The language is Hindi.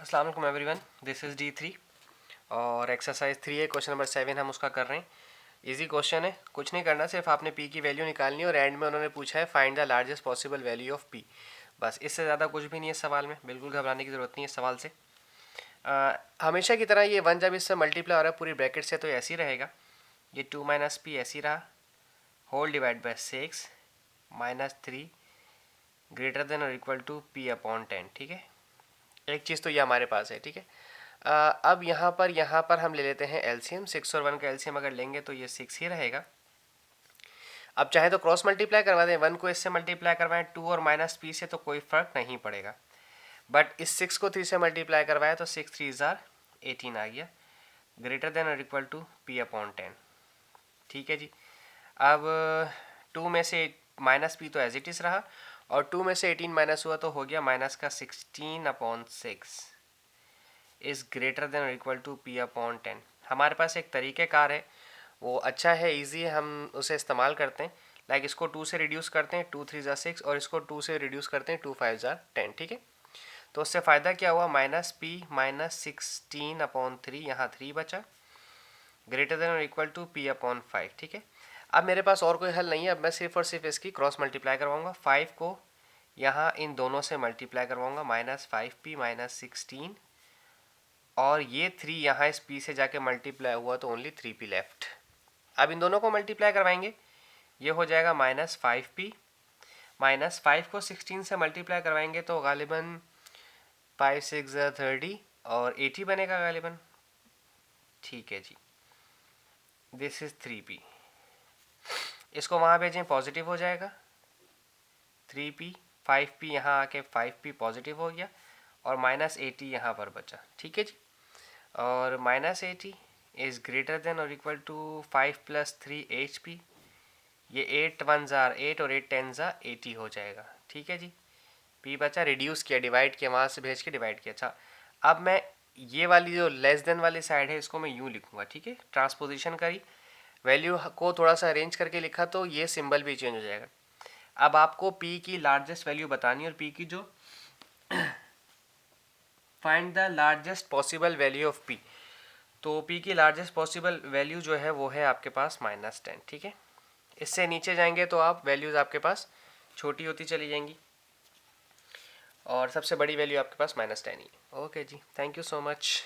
अस्सलाम वालेकुम एवरीवन, दिस इज़ D3 और एक्सरसाइज 3 है, क्वेश्चन नंबर 7 हम उसका कर रहे हैं। इजी क्वेश्चन है, कुछ नहीं करना, सिर्फ आपने P की वैल्यू निकालनी है और एंड में उन्होंने पूछा है find the largest possible value of P। बस इससे ज़्यादा कुछ भी नहीं है सवाल में, बिल्कुल घबराने की ज़रूरत नहीं है सवाल से। हमेशा की तरह ये 1 जब इससे मल्टीप्लाई हो रहा है पूरी ब्रैकेट से तो ऐसे ही रहेगा, ये 2 माइनस पी ऐसे ही रहा, whole divide by 6 minus 3 greater than और इक्वल टू P अपॉन 10। ठीक है, एक चीज़ तो ये हमारे पास है। ठीक है, अब यहाँ पर हम ले लेते हैं एलसीएम। 6 और 1 का एलसीएम अगर लेंगे तो ये 6 ही रहेगा। अब चाहे तो क्रॉस मल्टीप्लाई करवा दें, 1 को इससे मल्टीप्लाई करवाएं 2 और माइनस पी से तो कोई फ़र्क नहीं पड़ेगा, बट इस 6 को 3 से मल्टीप्लाई करवाएं तो 6 3 ज़ार 18 आ गया, ग्रेटर देन और इक्वल टू P अपॉन 10। ठीक है जी, अब 2 में से माइनस पी तो एज इट इज़ रहा और 2 में से 18 माइनस हुआ तो हो गया माइनस का 16 अपॉन 6 इज़ ग्रेटर देन और इक्वल टू P अपॉन 10। हमारे पास एक तरीक़ेकार है, वो अच्छा है, इजी है, हम उसे इस्तेमाल करते हैं। लाइक इसको 2 से रिड्यूस करते हैं, 2 3 ज़ा 6 और इसको 2 से रिड्यूस करते हैं, 2 5 ज़ा 10। ठीक है, तो उससे फ़ायदा क्या हुआ, माइनस P माइनस 16 अपॉन 3, यहाँ 3 बचा, ग्रेटर देन और इक्वल टू P अपॉन 5। ठीक है, अब मेरे पास और कोई हल नहीं है, अब मैं सिर्फ और सिर्फ इसकी क्रॉस मल्टीप्लाई करवाऊँगा। 5 को यहाँ इन दोनों से मल्टीप्लाई करवाऊँगा, माइनस 5P माइनस 16 और ये 3 यहाँ इस P से जाके मल्टीप्लाई हुआ तो ओनली 3P लेफ्ट। अब इन दोनों को मल्टीप्लाई करवाएंगे, ये हो जाएगा माइनस 5P माइनस 5 को 16 से मल्टीप्लाई करवाएंगे तो गालिबन 5 6 30 और 80 बनेगा गालिबन। ठीक है जी, दिस इज़ 3P। इसको वहाँ भेजें, पॉजिटिव हो जाएगा 3P, 5P यहाँ आके 5P पॉजिटिव हो गया और माइनस 80 यहाँ पर बचा। ठीक है जी, और माइनस 80 इज़ ग्रेटर देन और इक्वल टू 5 प्लस 3 HP। ये 8 1 ज़ार 8 और 8 10 ज़ा 80 हो जाएगा। ठीक है जी, P बचा, रिड्यूस किया, डिवाइड किया, वहाँ से भेज के डिवाइड किया। अच्छा, अब मैं ये वाली जो लेस देन वाली साइड है इसको मैं यूँ लिखूँगा। ठीक है, ट्रांसपोजिशन करी, वैल्यू को थोड़ा सा अरेंज करके लिखा तो ये सिंबल भी चेंज हो जाएगा। अब आपको P की लार्जेस्ट वैल्यू बतानी है और P की जो find the largest possible value of P, तो P की लार्जेस्ट पॉसिबल वैल्यू जो है वो है आपके पास माइनस 10। ठीक है, इससे नीचे जाएंगे तो आप वैल्यूज़ आपके पास छोटी होती चली जाएंगी और सबसे बड़ी वैल्यू आपके पास माइनस 10 ही है। ओके जी, थैंक यू सो मच।